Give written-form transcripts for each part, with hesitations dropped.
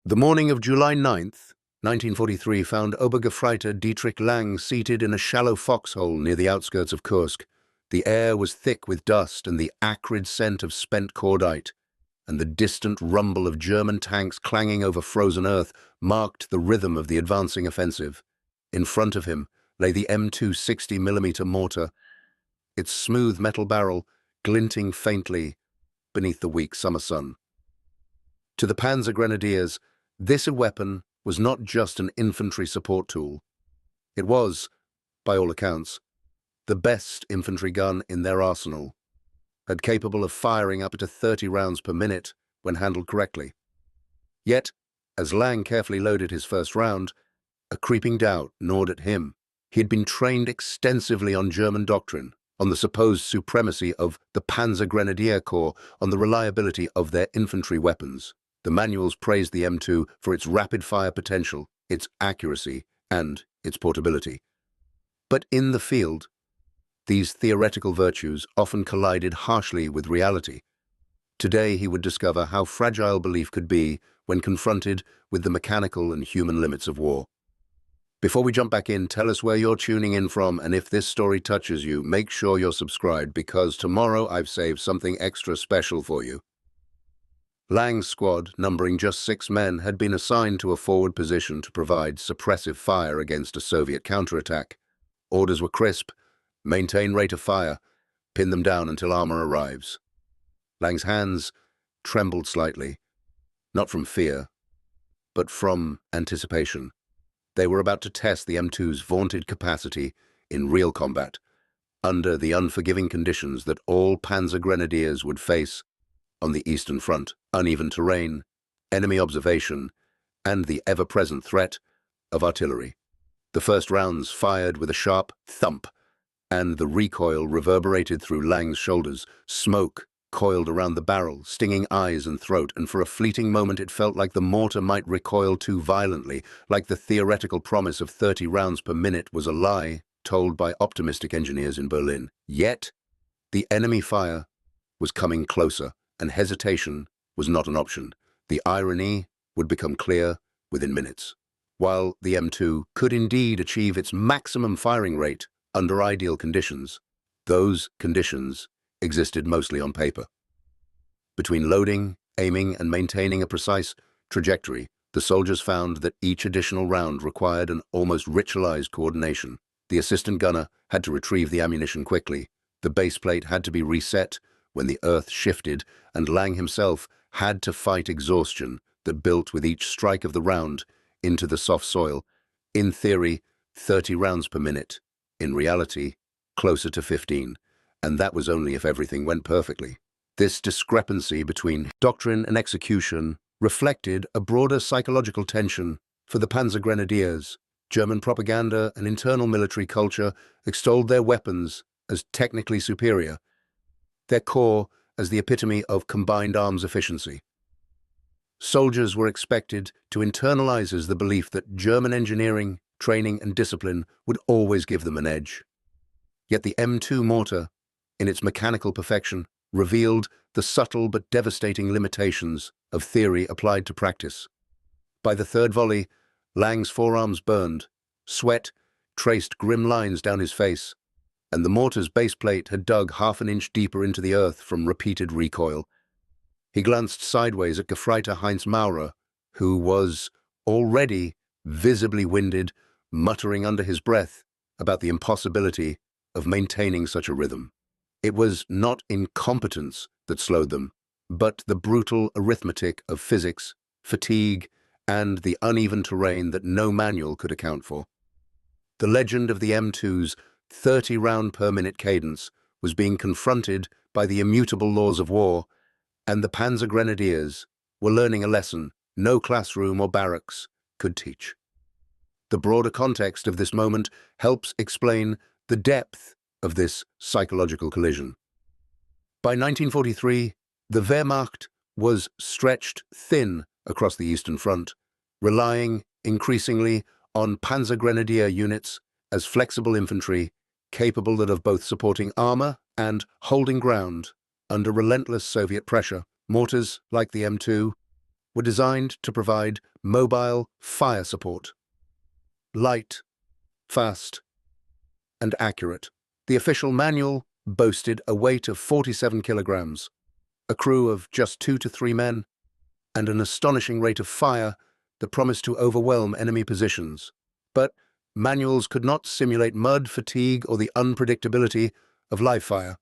The morning of July 9th, 1943 found Obergefreiter Dietrich Lang seated in a shallow foxhole near the outskirts of Kursk. The air was thick with dust and the acrid scent of spent cordite, and the distant rumble of German tanks clanging over frozen earth marked the rhythm of the advancing offensive. In front of him lay the M2 60mm mortar, its smooth metal barrel glinting faintly beneath the weak summer sun. To the Panzergrenadiers, this weapon was not just an infantry support tool. It was, by all accounts, the best infantry gun in their arsenal, and capable of firing up to 30 rounds per minute when handled correctly. Yet, as Lang carefully loaded his first round, a creeping doubt gnawed at him. He had been trained extensively on German doctrine, on the supposed supremacy of the Panzergrenadier Corps, on the reliability of their infantry weapons. The manuals praised the M2 for its rapid-fire potential, its accuracy, and its portability. But in the field, these theoretical virtues often collided harshly with reality. Today he would discover how fragile belief could be when confronted with the mechanical and human limits of war. Before we jump back in, tell us where you're tuning in from, and if this story touches you, make sure you're subscribed, because tomorrow I've saved something extra special for you. Lang's squad, numbering just 6 men, had been assigned to a forward position to provide suppressive fire against a Soviet counterattack. Orders were crisp: maintain rate of fire, pin them down until armor arrives. Lang's hands trembled slightly, not from fear, but from anticipation. They were about to test the M2's vaunted capacity in real combat, under the unforgiving conditions that all Panzergrenadiers would face on the Eastern Front: uneven terrain, enemy observation, and the ever-present threat of artillery. The first rounds fired with a sharp thump, and the recoil reverberated through Lang's shoulders. Smoke coiled around the barrel, stinging eyes and throat, and for a fleeting moment it felt like the mortar might recoil too violently, like the theoretical promise of 30 rounds per minute was a lie told by optimistic engineers in Berlin. Yet, the enemy fire was coming closer, and hesitation was not an option. The irony would become clear within minutes. While the M2 could indeed achieve its maximum firing rate under ideal conditions, those conditions existed mostly on paper. Between loading, aiming, and maintaining a precise trajectory, the soldiers found that each additional round required an almost ritualized coordination. The assistant gunner had to retrieve the ammunition quickly. The base plate had to be reset when the earth shifted, and Lang himself had to fight exhaustion that built with each strike of the round into the soft soil. In theory, 30 rounds per minute. In reality, closer to 15. And that was only if everything went perfectly. This discrepancy between doctrine and execution reflected a broader psychological tension for the Panzergrenadiers. German propaganda and internal military culture extolled their weapons as technically superior, their corps as the epitome of combined arms efficiency. Soldiers were expected to internalize the belief that German engineering, training, and discipline would always give them an edge. Yet the M2 mortar, in its mechanical perfection, revealed the subtle but devastating limitations of theory applied to practice. By the third volley, Lang's forearms burned, sweat traced grim lines down his face, and the mortar's base plate had dug half an inch deeper into the earth from repeated recoil. He glanced sideways at Gefreiter Heinz Maurer, who was already visibly winded, muttering under his breath about the impossibility of maintaining such a rhythm. It was not incompetence that slowed them, but the brutal arithmetic of physics, fatigue, and the uneven terrain that no manual could account for. The legend of the M2's 30-round-per-minute cadence was being confronted by the immutable laws of war, and the Panzergrenadiers were learning a lesson no classroom or barracks could teach. The broader context of this moment helps explain the depth of this psychological collision. By 1943, the Wehrmacht was stretched thin across the Eastern Front, relying increasingly on Panzergrenadier units as flexible infantry capable of both supporting armor and holding ground under relentless Soviet pressure. Mortars, like the M2, were designed to provide mobile fire support. Light, fast, and accurate. The official manual boasted a weight of 47 kilograms, a crew of just 2 to 3 men, and an astonishing rate of fire that promised to overwhelm enemy positions. But manuals could not simulate mud, fatigue, or the unpredictability of live fire.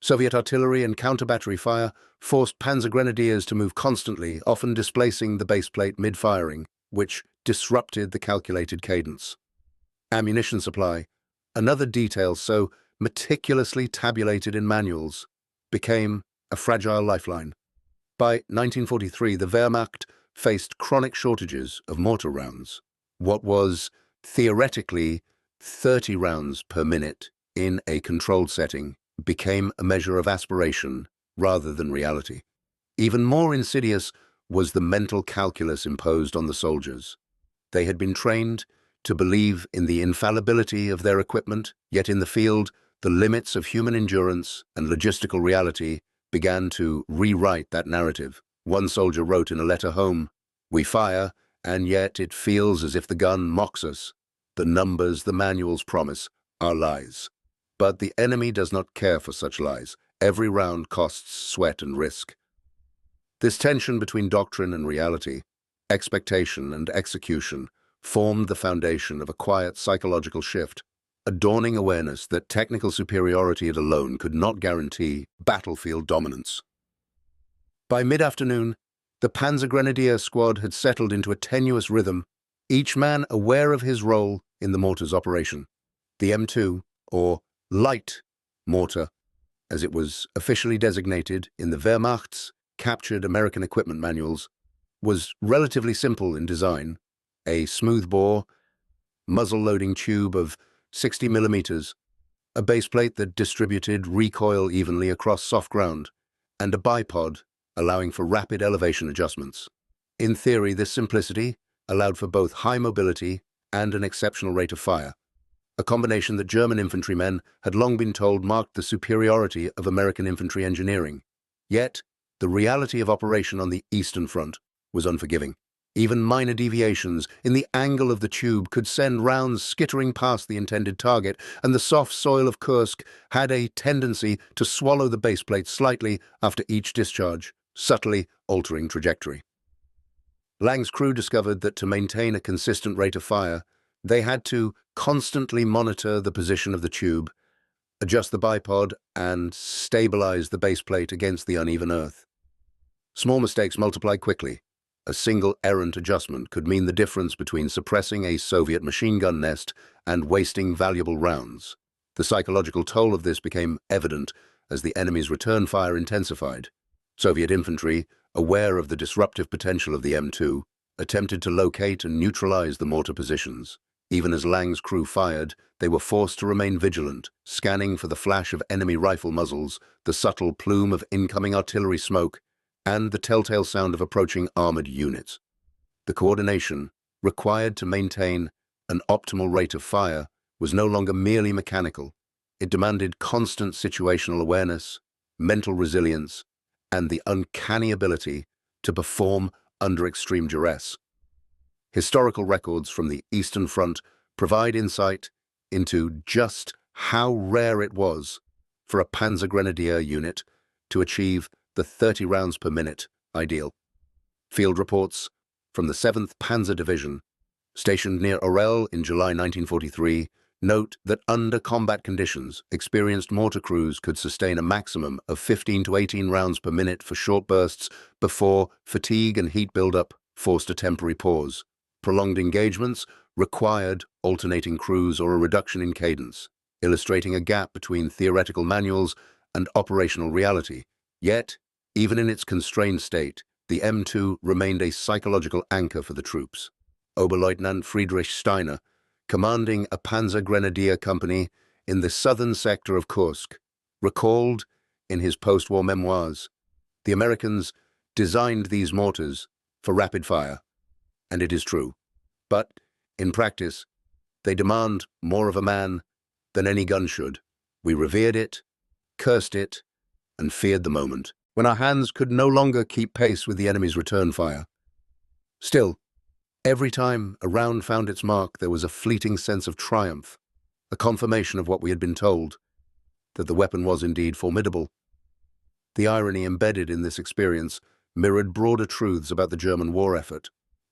Soviet artillery and counter-battery fire forced Panzergrenadiers to move constantly, often displacing the baseplate mid-firing, which disrupted the calculated cadence. Ammunition supply, another detail so meticulously tabulated in manuals, became a fragile lifeline. By 1943, the Wehrmacht faced chronic shortages of mortar rounds. What was theoretically 30 rounds per minute in a controlled setting became a measure of aspiration rather than reality. Even more insidious was the mental calculus imposed on the soldiers. They had been trained to believe in the infallibility of their equipment, yet in the field, the limits of human endurance and logistical reality began to rewrite that narrative. One soldier wrote in a letter home, "We fire, and yet it feels as if the gun mocks us. The numbers the manuals promise are lies." But the enemy does not care for such lies. Every round costs sweat and risk. This tension between doctrine and reality, expectation and execution, formed the foundation of a quiet psychological shift, a dawning awareness that technical superiority alone could not guarantee battlefield dominance. By mid-afternoon, the Panzergrenadier squad had settled into a tenuous rhythm, each man aware of his role in the mortar's operation. The M2, or light mortar, as it was officially designated in the Wehrmacht's captured American equipment manuals, was relatively simple in design. A smooth-bore, muzzle-loading tube of 60 millimeters, a baseplate that distributed recoil evenly across soft ground, and a bipod allowing for rapid elevation adjustments. In theory, this simplicity allowed for both high mobility and an exceptional rate of fire, a combination that German infantrymen had long been told marked the superiority of American infantry engineering. Yet, the reality of operation on the Eastern Front was unforgiving. Even minor deviations in the angle of the tube could send rounds skittering past the intended target, and the soft soil of Kursk had a tendency to swallow the baseplate slightly after each discharge, subtly altering trajectory. Lang's crew discovered that to maintain a consistent rate of fire, they had to constantly monitor the position of the tube, adjust the bipod, and stabilize the baseplate against the uneven earth. Small mistakes multiplied quickly. A single errant adjustment could mean the difference between suppressing a Soviet machine gun nest and wasting valuable rounds. The psychological toll of this became evident as the enemy's return fire intensified. Soviet infantry, aware of the disruptive potential of the M2, attempted to locate and neutralize the mortar positions. Even as Lang's crew fired, they were forced to remain vigilant, scanning for the flash of enemy rifle muzzles, the subtle plume of incoming artillery smoke, and the telltale sound of approaching armored units. The coordination required to maintain an optimal rate of fire was no longer merely mechanical. It demanded constant situational awareness, mental resilience, and the uncanny ability to perform under extreme duress. Historical records from the Eastern Front provide insight into just how rare it was for a Panzergrenadier unit to achieve the 30 rounds per minute ideal. Field reports from the 7th Panzer Division, stationed near Orel in July 1943, note that under combat conditions, experienced mortar crews could sustain a maximum of 15 to 18 rounds per minute for short bursts before fatigue and heat buildup forced a temporary pause. Prolonged engagements required alternating crews or a reduction in cadence, illustrating a gap between theoretical manuals and operational reality. Yet, even in its constrained state, the M2 remained a psychological anchor for the troops. Oberleutnant Friedrich Steiner, commanding a Panzergrenadier company in the southern sector of Kursk, recalled in his post-war memoirs, "The Americans designed these mortars for rapid fire, and it is true. But, in practice, they demand more of a man than any gun should. We revered it, cursed it, and feared the moment when our hands could no longer keep pace with the enemy's return fire. Still, every time a round found its mark, there was a fleeting sense of triumph, a confirmation of what we had been told, that the weapon was indeed formidable. The irony embedded in this experience mirrored broader truths about the German war effort.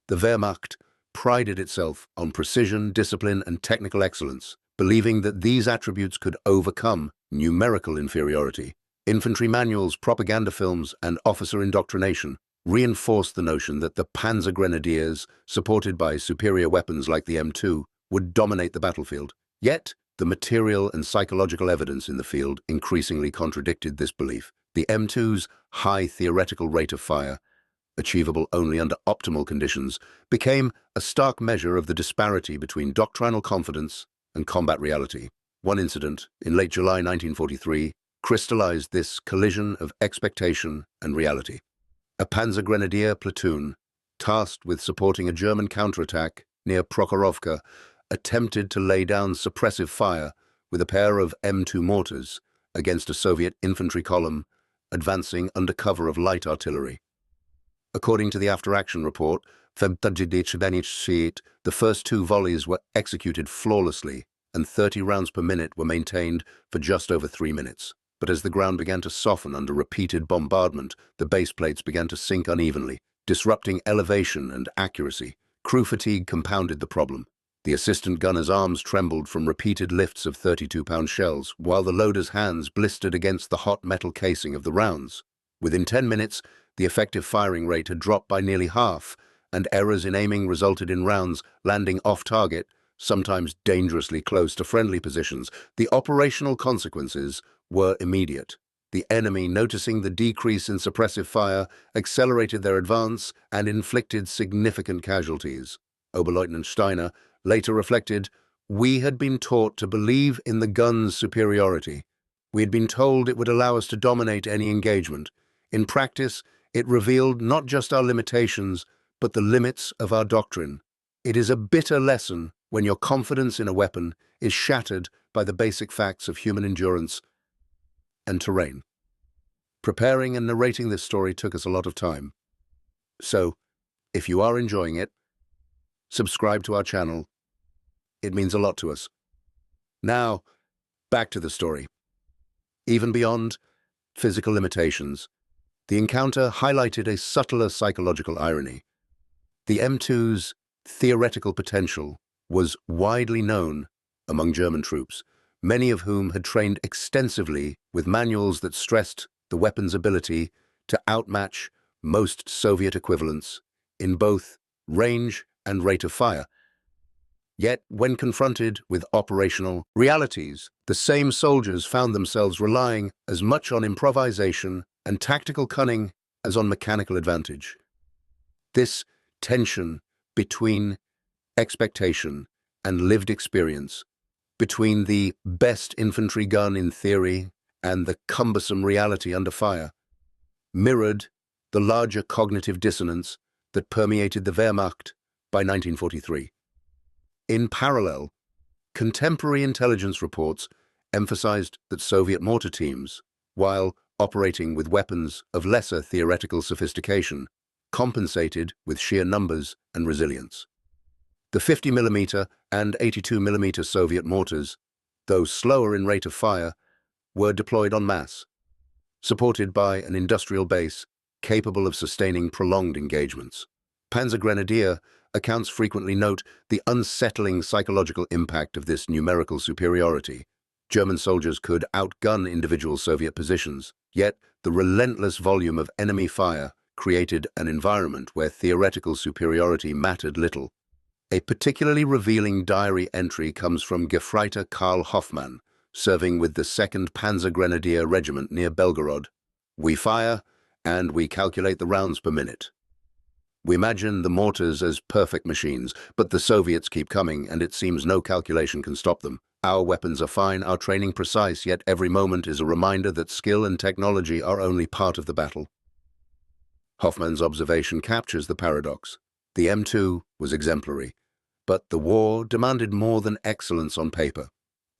The Wehrmacht prided itself on precision, discipline, and technical excellence, believing that these attributes could overcome numerical inferiority. Infantry manuals, propaganda films, and officer indoctrination reinforced the notion that the Panzergrenadiers, supported by superior weapons like the M2, would dominate the battlefield. Yet, the material and psychological evidence in the field increasingly contradicted this belief. The M2's high theoretical rate of fire, achievable only under optimal conditions, became a stark measure of the disparity between doctrinal confidence and combat reality. One incident, in late July 1943, crystallized this collision of expectation and reality. A Panzergrenadier platoon, tasked with supporting a German counterattack near Prokhorovka, attempted to lay down suppressive fire with a pair of M2 mortars against a Soviet infantry column advancing under cover of light artillery. According to the after-action report, the first two volleys were executed flawlessly, and 30 rounds per minute were maintained for just over 3 minutes. But as the ground began to soften under repeated bombardment, the base plates began to sink unevenly, disrupting elevation and accuracy. Crew fatigue compounded the problem. The assistant gunner's arms trembled from repeated lifts of 32-pound shells, while the loader's hands blistered against the hot metal casing of the rounds. Within 10 minutes, the effective firing rate had dropped by nearly half, and errors in aiming resulted in rounds landing off-target, sometimes dangerously close to friendly positions. The operational consequences were immediate. The enemy, noticing the decrease in suppressive fire, accelerated their advance and inflicted significant casualties. Oberleutnant Steiner later reflected, "We had been taught to believe in the gun's superiority. We had been told it would allow us to dominate any engagement. In practice, it revealed not just our limitations, but the limits of our doctrine. It is a bitter lesson when your confidence in a weapon is shattered by the basic facts of human endurance and terrain." Preparing and narrating this story took us a lot of time. So, if you are enjoying it, subscribe to our channel. It means a lot to us. Now, back to the story. Even beyond physical limitations, the encounter highlighted a subtler psychological irony. The M2's theoretical potential was widely known among German troops, many of whom had trained extensively with manuals that stressed the weapon's ability to outmatch most Soviet equivalents in both range and rate of fire. Yet, when confronted with operational realities, the same soldiers found themselves relying as much on improvisation and tactical cunning as on mechanical advantage. This tension between expectation and lived experience, between the best infantry gun in theory and the cumbersome reality under fire, mirrored the larger cognitive dissonance that permeated the Wehrmacht by 1943. In parallel, contemporary intelligence reports emphasized that Soviet mortar teams, while operating with weapons of lesser theoretical sophistication, compensated with sheer numbers and resilience. The 50mm and 82mm Soviet mortars, though slower in rate of fire, were deployed en masse, supported by an industrial base capable of sustaining prolonged engagements. Panzergrenadier accounts frequently note the unsettling psychological impact of this numerical superiority. German soldiers could outgun individual Soviet positions, yet the relentless volume of enemy fire created an environment where theoretical superiority mattered little. A particularly revealing diary entry comes from Gefreiter Karl Hoffmann, serving with the 2nd Panzergrenadier Regiment near Belgorod. "We fire, and we calculate the rounds per minute. We imagine the mortars as perfect machines, but the Soviets keep coming, and it seems no calculation can stop them. Our weapons are fine, our training precise, yet every moment is a reminder that skill and technology are only part of the battle." Hoffmann's observation captures the paradox. The M2 was exemplary, but the war demanded more than excellence on paper.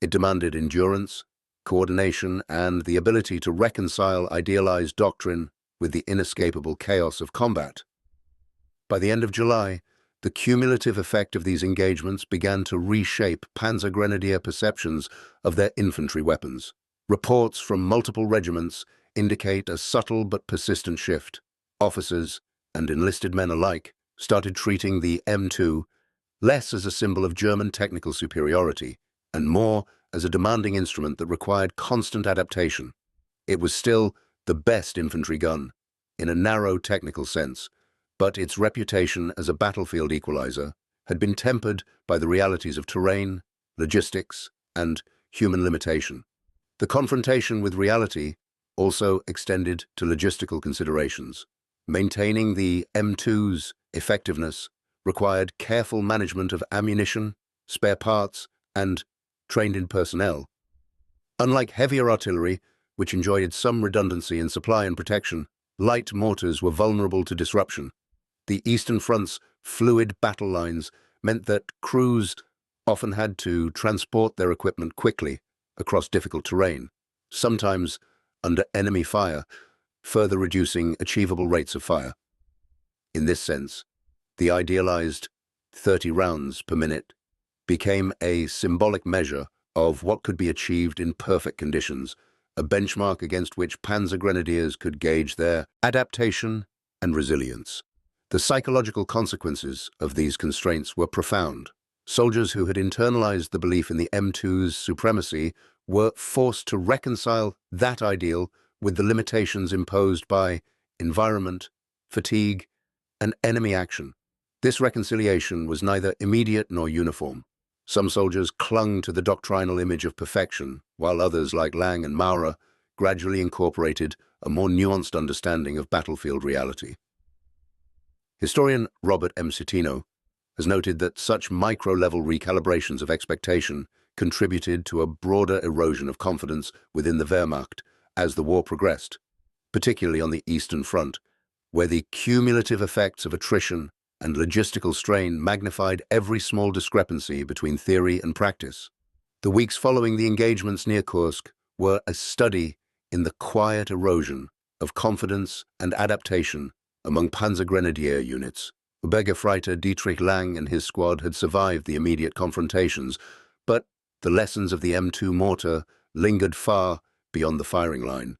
It demanded endurance, coordination, and the ability to reconcile idealized doctrine with the inescapable chaos of combat. By the end of July, the cumulative effect of these engagements began to reshape Panzergrenadier perceptions of their infantry weapons. Reports from multiple regiments indicate a subtle but persistent shift. Officers and enlisted men alike started treating the M2 less as a symbol of German technical superiority and more as a demanding instrument that required constant adaptation. It was still the best infantry gun, in a narrow technical sense, but its reputation as a battlefield equalizer had been tempered by the realities of terrain, logistics, and human limitation. The confrontation with reality also extended to logistical considerations. Maintaining the M2's effectiveness required careful management of ammunition, spare parts, and trained-in personnel. Unlike heavier artillery, which enjoyed some redundancy in supply and protection, light mortars were vulnerable to disruption. The Eastern Front's fluid battle lines meant that crews often had to transport their equipment quickly across difficult terrain, sometimes under enemy fire, further reducing achievable rates of fire. In this sense, the idealized 30 rounds per minute became a symbolic measure of what could be achieved in perfect conditions, a benchmark against which Panzergrenadiers could gauge their adaptation and resilience. The psychological consequences of these constraints were profound. Soldiers who had internalized the belief in the M2's supremacy were forced to reconcile that ideal with the limitations imposed by environment, fatigue, and enemy action. This reconciliation was neither immediate nor uniform. Some soldiers clung to the doctrinal image of perfection, while others, like Lang and Mortar, gradually incorporated a more nuanced understanding of battlefield reality. Historian Robert M. Citino has noted that such micro-level recalibrations of expectation contributed to a broader erosion of confidence within the Wehrmacht as the war progressed, particularly on the Eastern Front, where the cumulative effects of attrition and logistical strain magnified every small discrepancy between theory and practice. The weeks following the engagements near Kursk were a study in the quiet erosion of confidence and adaptation among Panzergrenadier units. Obergefreiter Dietrich Lang and his squad had survived the immediate confrontations, but the lessons of the M2 mortar lingered far beyond the firing line.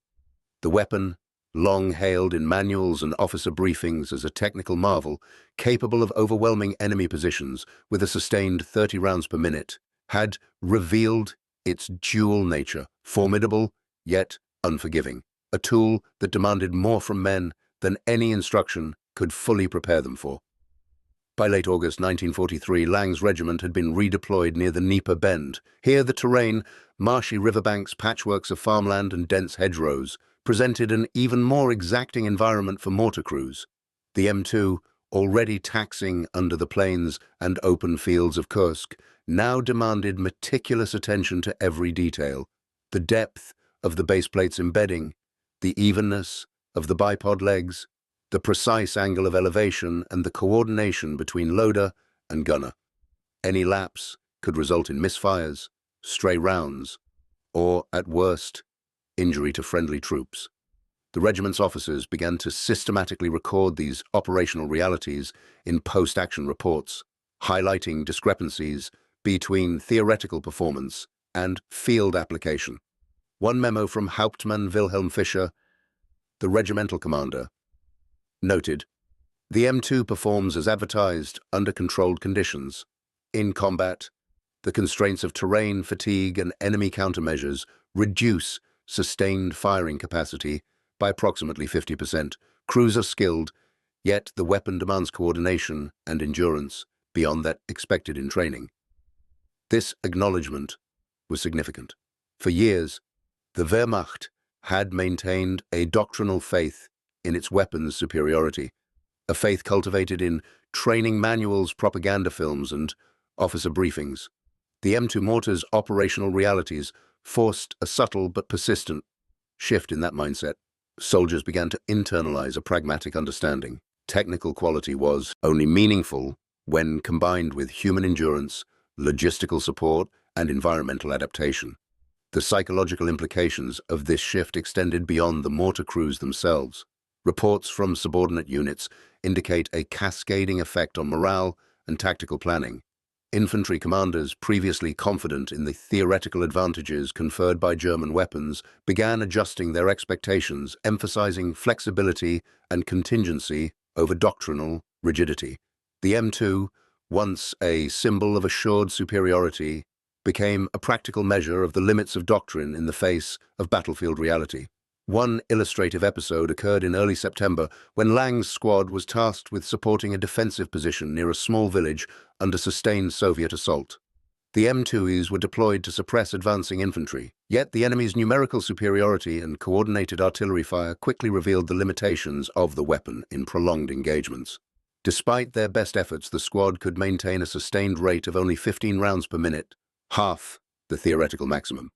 The weapon, long hailed in manuals and officer briefings as a technical marvel, capable of overwhelming enemy positions with a sustained 30 rounds per minute, had revealed its dual nature, formidable yet unforgiving, a tool that demanded more from men than any instruction could fully prepare them for. By late August 1943, Lang's regiment had been redeployed near the Dnieper Bend. Here the terrain, marshy riverbanks, patchworks of farmland and dense hedgerows, presented an even more exacting environment for mortar crews. The M2, already taxing under the plains and open fields of Kursk, now demanded meticulous attention to every detail. The depth of the baseplate's embedding, the evenness of the bipod legs, the precise angle of elevation, and the coordination between loader and gunner. Any lapse could result in misfires, stray rounds, or, at worst, injury to friendly troops. The regiment's officers began to systematically record these operational realities in post-action reports, highlighting discrepancies between theoretical performance and field application. One memo from Hauptmann Wilhelm Fischer, the regimental commander, noted, "The M2 performs as advertised under controlled conditions. In combat, the constraints of terrain, fatigue, and enemy countermeasures reduce sustained firing capacity by approximately 50%. Crews are skilled, yet the weapon demands coordination and endurance beyond that expected in training." This acknowledgement was significant. For years, the Wehrmacht had maintained a doctrinal faith in its weapons' superiority, a faith cultivated in training manuals, propaganda films, and officer briefings. The M2 mortar's operational realities forced a subtle but persistent shift in that mindset. Soldiers began to internalize a pragmatic understanding. Technical quality was only meaningful when combined with human endurance, logistical support, and environmental adaptation. The psychological implications of this shift extended beyond the mortar crews themselves. Reports from subordinate units indicate a cascading effect on morale and tactical planning. Infantry commanders, previously confident in the theoretical advantages conferred by German weapons, began adjusting their expectations, emphasizing flexibility and contingency over doctrinal rigidity. The M2, once a symbol of assured superiority, became a practical measure of the limits of doctrine in the face of battlefield reality. One illustrative episode occurred in early September when Lang's squad was tasked with supporting a defensive position near a small village under sustained Soviet assault. The M2Es were deployed to suppress advancing infantry, yet the enemy's numerical superiority and coordinated artillery fire quickly revealed the limitations of the weapon in prolonged engagements. Despite their best efforts, the squad could maintain a sustained rate of only 15 rounds per minute, half the theoretical maximum.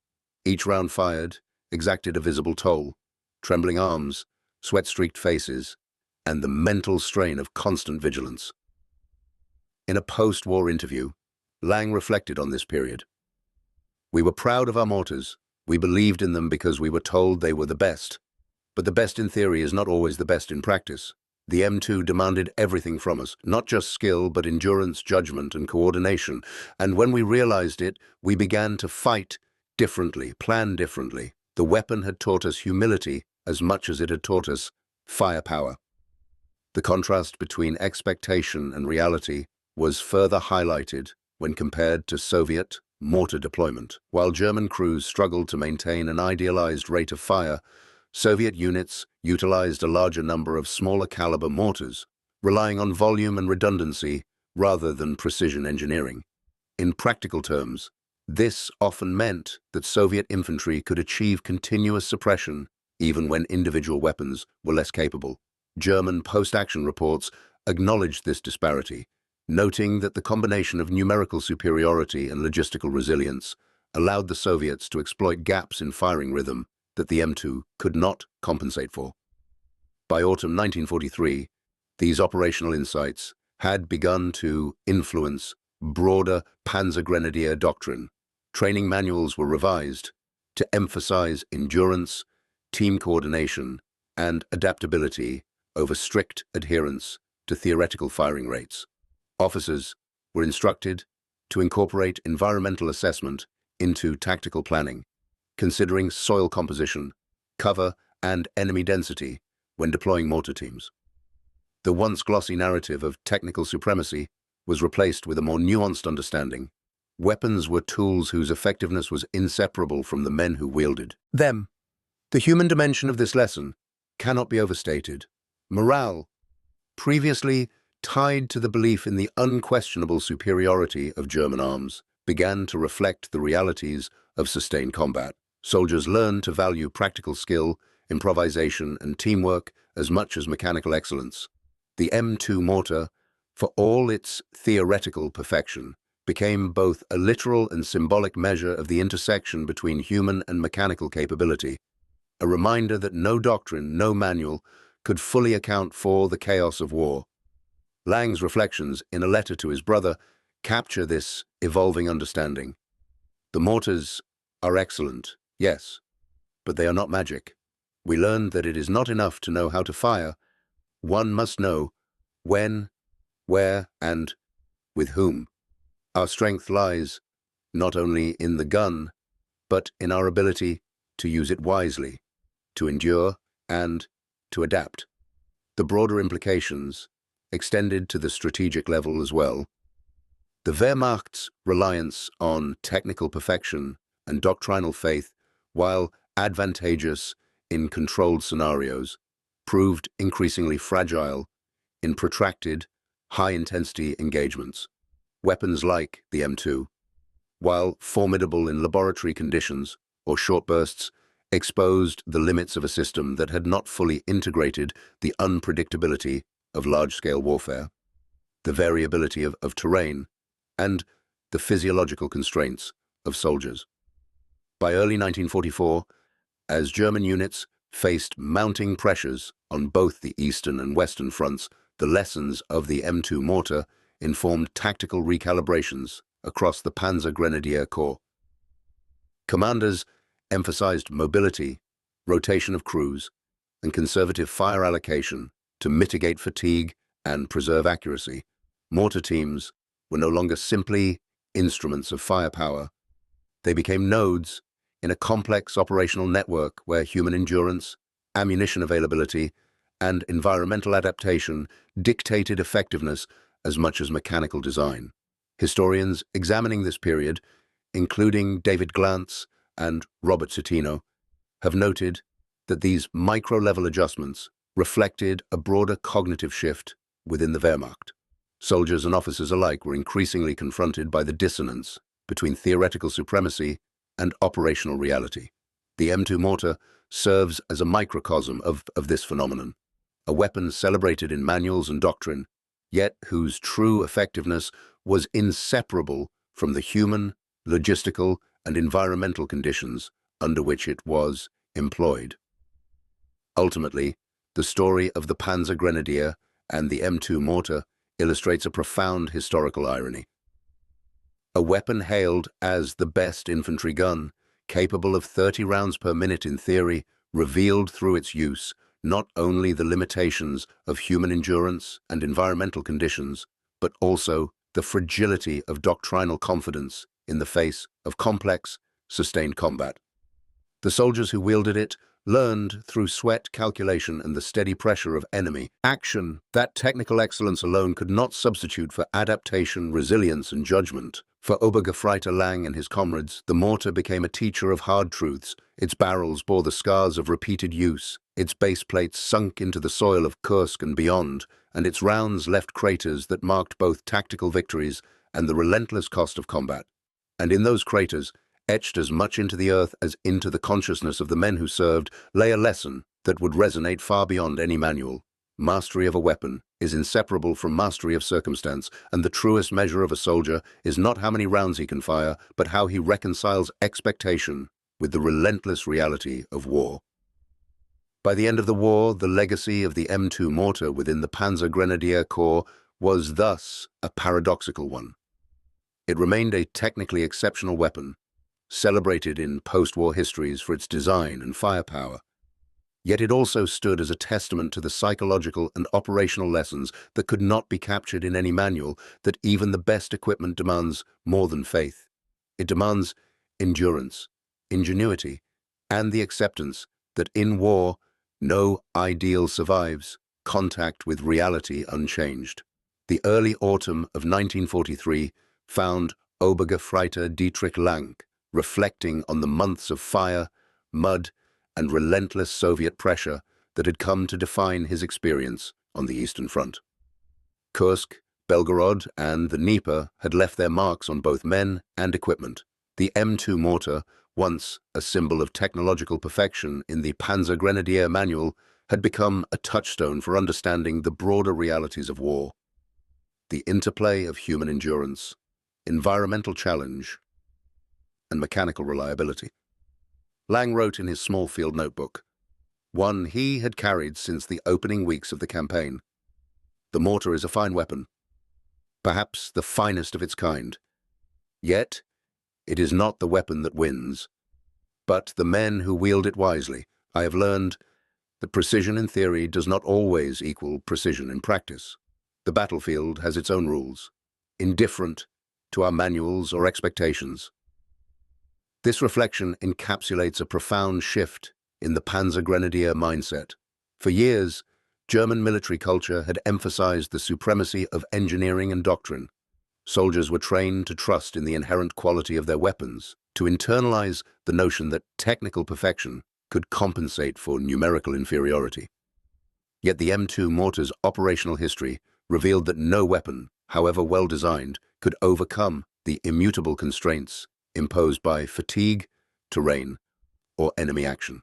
Each round fired exacted a visible toll: trembling arms, sweat-streaked faces, and the mental strain of constant vigilance. In a post-war interview, Lang reflected on this period. "We were proud of our mortars. We believed in them because we were told they were the best. But the best in theory is not always the best in practice. The M2 demanded everything from us, not just skill, but endurance, judgment, and coordination. And when we realized it, we began to fight differently, plan differently. The weapon had taught us humility as much as it had taught us firepower." The contrast between expectation and reality was further highlighted when compared to Soviet mortar deployment. While German crews struggled to maintain an idealized rate of fire, Soviet units utilized a larger number of smaller caliber mortars, relying on volume and redundancy rather than precision engineering. In practical terms, this often meant that Soviet infantry could achieve continuous suppression even when individual weapons were less capable. German post-action reports acknowledged this disparity, noting that the combination of numerical superiority and logistical resilience allowed the Soviets to exploit gaps in firing rhythm that the M2 could not compensate for. By autumn 1943, these operational insights had begun to influence broader Panzergrenadier doctrine. Training manuals were revised to emphasize endurance, team coordination, and adaptability over strict adherence to theoretical firing rates. Officers were instructed to incorporate environmental assessment into tactical planning, considering soil composition, cover, and enemy density when deploying mortar teams. The once glossy narrative of technical supremacy was replaced with a more nuanced understanding. Weapons were tools whose effectiveness was inseparable from the men who wielded them. The human dimension of this lesson cannot be overstated. Morale, previously tied to the belief in the unquestionable superiority of German arms, began to reflect the realities of sustained combat. Soldiers learned to value practical skill, improvisation, and teamwork as much as mechanical excellence. The M2 mortar, for all its theoretical perfection, became both a literal and symbolic measure of the intersection between human and mechanical capability, a reminder that no doctrine, no manual, could fully account for the chaos of war. Lang's reflections in a letter to his brother capture this evolving understanding. "The mortars are excellent, yes, but they are not magic. We learned that it is not enough to know how to fire. One must know when, where, and with whom. Our strength lies not only in the gun, but in our ability to use it wisely, to endure, and to adapt." The broader implications extended to the strategic level as well. The Wehrmacht's reliance on technical perfection and doctrinal faith, while advantageous in controlled scenarios, proved increasingly fragile in protracted, high-intensity engagements. Weapons like the M2, while formidable in laboratory conditions or short bursts, exposed the limits of a system that had not fully integrated the unpredictability of large-scale warfare, the variability of terrain, and the physiological constraints of soldiers. By early 1944, as German units faced mounting pressures on both the eastern and western fronts, the lessons of the M2 mortar informed tactical recalibrations across the Panzergrenadier Corps. Commanders emphasized mobility, rotation of crews, and conservative fire allocation to mitigate fatigue and preserve accuracy. Mortar teams were no longer simply instruments of firepower. They became nodes in a complex operational network where human endurance, ammunition availability, and environmental adaptation dictated effectiveness as much as mechanical design. Historians examining this period, including David Glantz and Robert Citino, have noted that these micro-level adjustments reflected a broader cognitive shift within the Wehrmacht. Soldiers and officers alike were increasingly confronted by the dissonance between theoretical supremacy and operational reality. The M2 mortar serves as a microcosm of this phenomenon, a weapon celebrated in manuals and doctrine, yet whose true effectiveness was inseparable from the human, logistical, and environmental conditions under which it was employed. Ultimately, the story of the Panzergrenadier and the M2 mortar illustrates a profound historical irony. A weapon hailed as the best infantry gun, capable of 30 rounds per minute in theory, revealed through its use not only the limitations of human endurance and environmental conditions, but also the fragility of doctrinal confidence in the face of complex, sustained combat. The soldiers who wielded it learned through sweat, calculation, and the steady pressure of enemy action that technical excellence alone could not substitute for adaptation, resilience, and judgment. For Obergefreiter Lang and his comrades, the mortar became a teacher of hard truths. Its barrels bore the scars of repeated use, its base plates sunk into the soil of Kursk and beyond, and its rounds left craters that marked both tactical victories and the relentless cost of combat. And in those craters, etched as much into the earth as into the consciousness of the men who served, lay a lesson that would resonate far beyond any manual. Mastery of a weapon is inseparable from mastery of circumstance, and the truest measure of a soldier is not how many rounds he can fire, but how he reconciles expectation with the relentless reality of war. By the end of the war, the legacy of the M2 mortar within the Panzergrenadier Corps was thus a paradoxical one. It remained a technically exceptional weapon, celebrated in post-war histories for its design and firepower. Yet it also stood as a testament to the psychological and operational lessons that could not be captured in any manual, that even the best equipment demands more than faith. It demands endurance, ingenuity, and the acceptance that in war, no ideal survives, contact with reality unchanged. The early autumn of 1943 found Obergefreiter Dietrich Lang reflecting on the months of fire, mud, and relentless Soviet pressure that had come to define his experience on the Eastern Front. Kursk, Belgorod, and the Dnieper had left their marks on both men and equipment. The M2 mortar, once a symbol of technological perfection in the Panzergrenadier manual, had become a touchstone for understanding the broader realities of war. The interplay of human endurance, environmental challenge, and mechanical reliability. Lang wrote in his small field notebook, one he had carried since the opening weeks of the campaign. The mortar is a fine weapon, perhaps the finest of its kind. Yet, it is not the weapon that wins, but the men who wield it wisely. I have learned that precision in theory does not always equal precision in practice. The battlefield has its own rules, indifferent to our manuals or expectations. This reflection encapsulates a profound shift in the Panzergrenadier mindset. For years, German military culture had emphasized the supremacy of engineering and doctrine. Soldiers were trained to trust in the inherent quality of their weapons, to internalize the notion that technical perfection could compensate for numerical inferiority. Yet the M2 mortar's operational history revealed that no weapon, however well designed, could overcome the immutable constraints imposed by fatigue, terrain, or enemy action.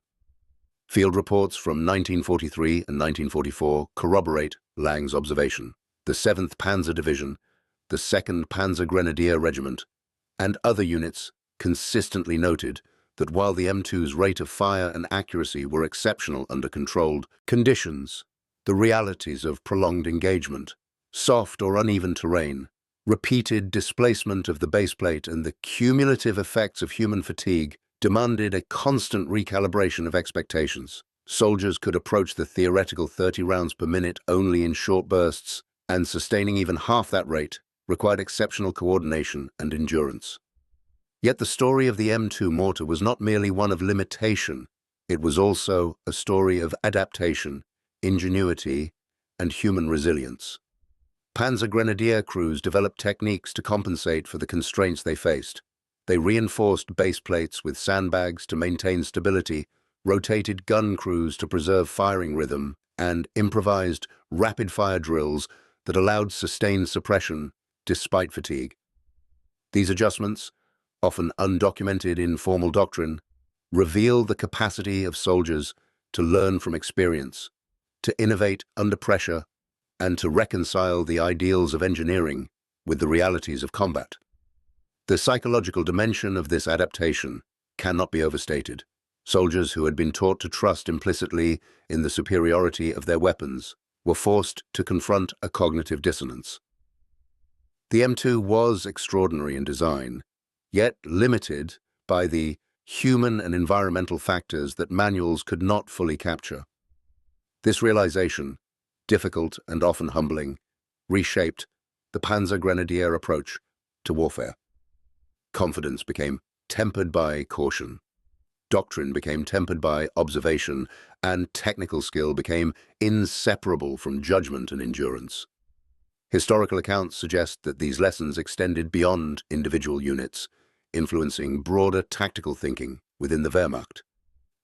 Field reports from 1943 and 1944 corroborate Lang's observation. The 7th Panzer Division, the 2nd Panzergrenadier Regiment, and other units consistently noted that while the M2's rate of fire and accuracy were exceptional under controlled conditions, the realities of prolonged engagement, soft or uneven terrain, repeated displacement of the baseplate, and the cumulative effects of human fatigue demanded a constant recalibration of expectations. Soldiers could approach the theoretical 30 rounds per minute only in short bursts, and sustaining even half that rate required exceptional coordination and endurance. Yet the story of the M2 mortar was not merely one of limitation, it was also a story of adaptation, ingenuity, and human resilience. Panzergrenadier crews developed techniques to compensate for the constraints they faced. They reinforced base plates with sandbags to maintain stability, rotated gun crews to preserve firing rhythm, and improvised rapid-fire drills that allowed sustained suppression despite fatigue. These adjustments, often undocumented in formal doctrine, reveal the capacity of soldiers to learn from experience, to innovate under pressure, and to reconcile the ideals of engineering with the realities of combat. The psychological dimension of this adaptation cannot be overstated. Soldiers who had been taught to trust implicitly in the superiority of their weapons were forced to confront a cognitive dissonance. The M2 was extraordinary in design, yet limited by the human and environmental factors that manuals could not fully capture. This realization, difficult and often humbling, reshaped the Panzergrenadier approach to warfare. Confidence became tempered by caution. Doctrine became tempered by observation, and technical skill became inseparable from judgment and endurance. Historical accounts suggest that these lessons extended beyond individual units, influencing broader tactical thinking within the Wehrmacht.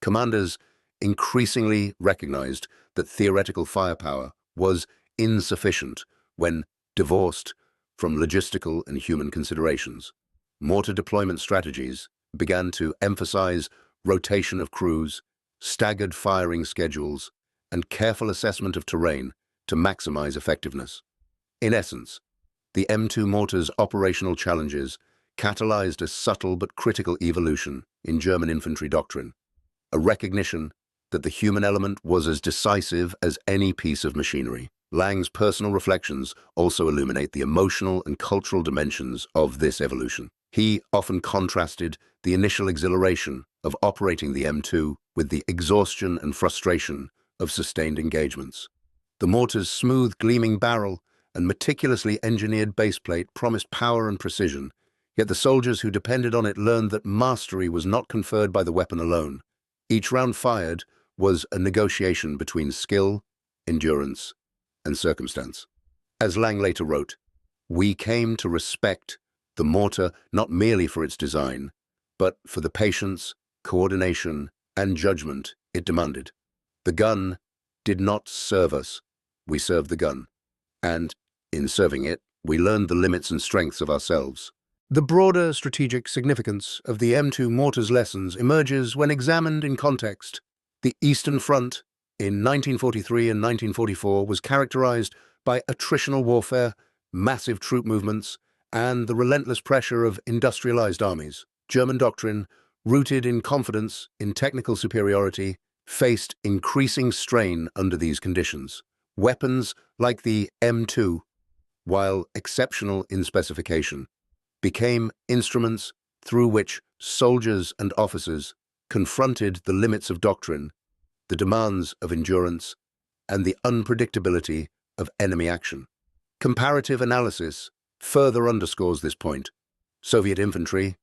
Commanders increasingly recognized that theoretical firepower was insufficient when divorced from logistical and human considerations. Mortar deployment strategies began to emphasize rotation of crews, staggered firing schedules, and careful assessment of terrain to maximize effectiveness. In essence, the M2 mortar's operational challenges catalyzed a subtle but critical evolution in German infantry doctrine, a recognition that the human element was as decisive as any piece of machinery. Lang's personal reflections also illuminate the emotional and cultural dimensions of this evolution. He often contrasted the initial exhilaration of operating the M2 with the exhaustion and frustration of sustained engagements. The mortar's smooth, gleaming barrel and meticulously engineered baseplate promised power and precision, yet the soldiers who depended on it learned that mastery was not conferred by the weapon alone. Each round fired was a negotiation between skill, endurance, and circumstance. As Lang later wrote, "We came to respect the mortar not merely for its design, but for the patience, coordination, and judgment it demanded. The gun did not serve us, we served the gun. And, in serving it, we learned the limits and strengths of ourselves." The broader strategic significance of the M2 mortar's lessons emerges when examined in context. The Eastern Front, in 1943 and 1944, was characterized by attritional warfare, massive troop movements, and the relentless pressure of industrialized armies. German doctrine, rooted in confidence in technical superiority, faced increasing strain under these conditions. Weapons like the M2, while exceptional in specification, became instruments through which soldiers and officers confronted the limits of doctrine, the demands of endurance, and the unpredictability of enemy action. Comparative analysis further underscores this point. Soviet infantry,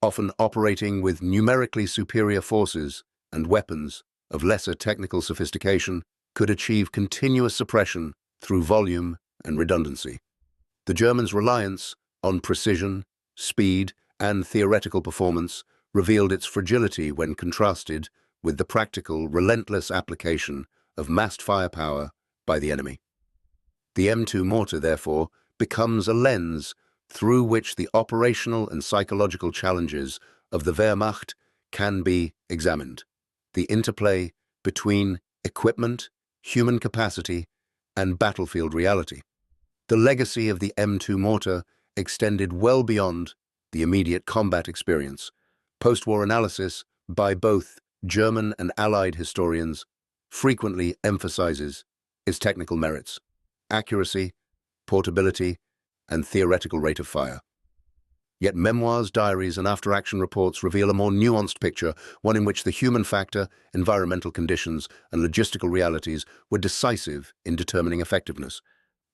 often operating with numerically superior forces and weapons of lesser technical sophistication, could achieve continuous suppression through volume and redundancy. The Germans' reliance on precision, speed, and theoretical performance revealed its fragility when contrasted with the practical, relentless application of massed firepower by the enemy. The M2 mortar, therefore, becomes a lens through which the operational and psychological challenges of the Wehrmacht can be examined. The interplay between equipment, human capacity, and battlefield reality. The legacy of the M2 mortar extended well beyond the immediate combat experience. Post-war analysis by both German and Allied historians frequently emphasizes its technical merits, accuracy, portability, and theoretical rate of fire. Yet memoirs, diaries, and after-action reports reveal a more nuanced picture, one in which the human factor, environmental conditions, and logistical realities were decisive in determining effectiveness.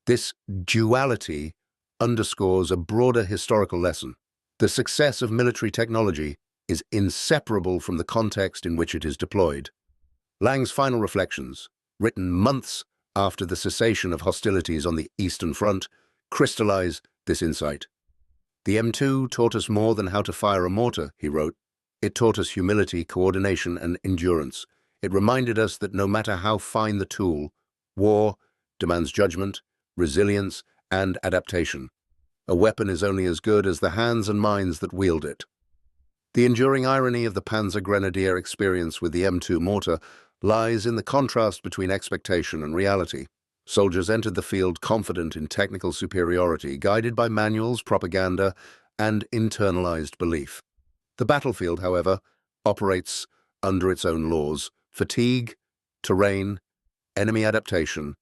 This duality underscores a broader historical lesson. The success of military technology is inseparable from the context in which it is deployed. Lang's final reflections, written months after the cessation of hostilities on the Eastern Front, crystallize this insight. "The M2 taught us more than how to fire a mortar," he wrote. "It taught us humility, coordination, and endurance. It reminded us that no matter how fine the tool, war demands judgment, resilience, and adaptation. A weapon is only as good as the hands and minds that wield it." The enduring irony of the Panzergrenadier experience with the M2 mortar lies in the contrast between expectation and reality. Soldiers entered the field confident in technical superiority, guided by manuals, propaganda, and internalized belief. The battlefield, however, operates under its own laws. Fatigue, terrain, enemy adaptation,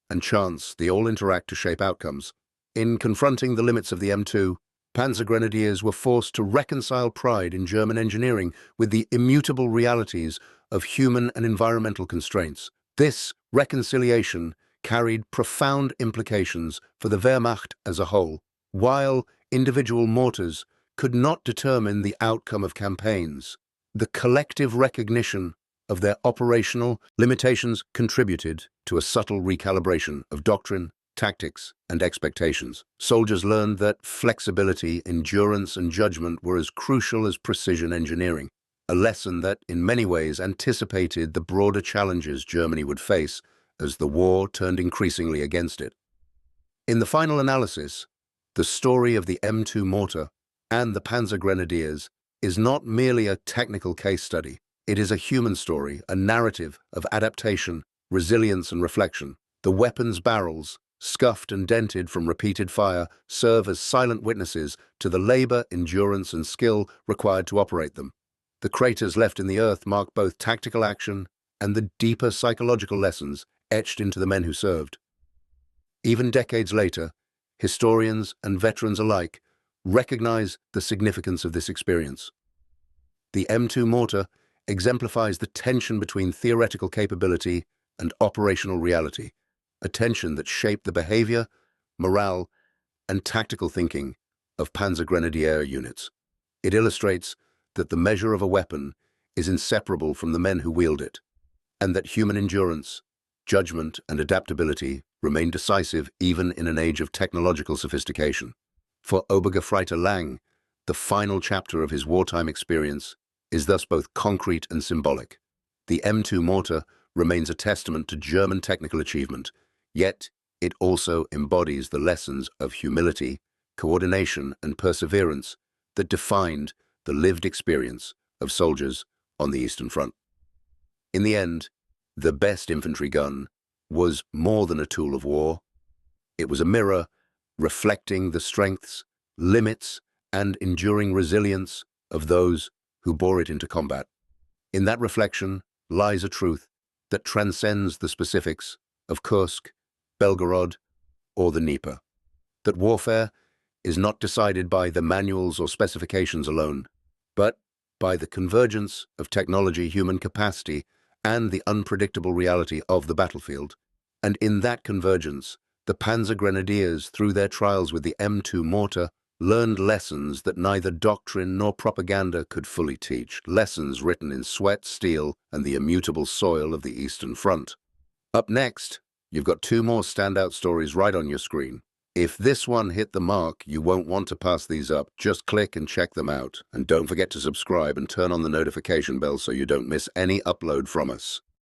and chance, they all interact to shape outcomes. In confronting the limits of the M2, Panzergrenadiers were forced to reconcile pride in German engineering with the immutable realities of human and environmental constraints. This reconciliation carried profound implications for the Wehrmacht as a whole. While individual mortars could not determine the outcome of campaigns, the collective recognition of their operational limitations contributed to a subtle recalibration of doctrine, tactics, and expectations. Soldiers learned that flexibility, endurance, and judgment were as crucial as precision engineering, a lesson that, in many ways, anticipated the broader challenges Germany would face as the war turned increasingly against it. In the final analysis, the story of the M2 mortar and the Panzergrenadiers is not merely a technical case study. It is a human story, a narrative of adaptation, resilience, and reflection. The weapons' barrels, scuffed and dented from repeated fire, serve as silent witnesses to the labor, endurance, and skill required to operate them. The craters left in the earth mark both tactical action and the deeper psychological lessons etched into the men who served. Even decades later, historians and veterans alike recognize the significance of this experience. The M2 mortar exemplifies the tension between theoretical capability and operational reality, a tension that shaped the behavior, morale, and tactical thinking of Panzergrenadier units. It illustrates that the measure of a weapon is inseparable from the men who wield it, and that human endurance, judgment, and adaptability remain decisive even in an age of technological sophistication. For Obergefreiter Lang, the final chapter of his wartime experience is thus both concrete and symbolic. The M2 mortar remains a testament to German technical achievement, yet it also embodies the lessons of humility, coordination, and perseverance that defined the lived experience of soldiers on the Eastern Front. In the end, the best infantry gun was more than a tool of war. It was a mirror reflecting the strengths, limits, and enduring resilience of those who bore it into combat. In that reflection lies a truth that transcends the specifics of Kursk, Belgorod, or the Dnieper. That warfare is not decided by the manuals or specifications alone, but by the convergence of technology, human capacity, and the unpredictable reality of the battlefield. And in that convergence, the Panzergrenadiers, through their trials with the M2 mortar, learned lessons that neither doctrine nor propaganda could fully teach, lessons written in sweat, steel, and the immutable soil of the Eastern Front. Up next, you've got two more standout stories right on your screen. If this one hit the mark, you won't want to pass these up. Just click and check them out. And don't forget to subscribe and turn on the notification bell so you don't miss any upload from us.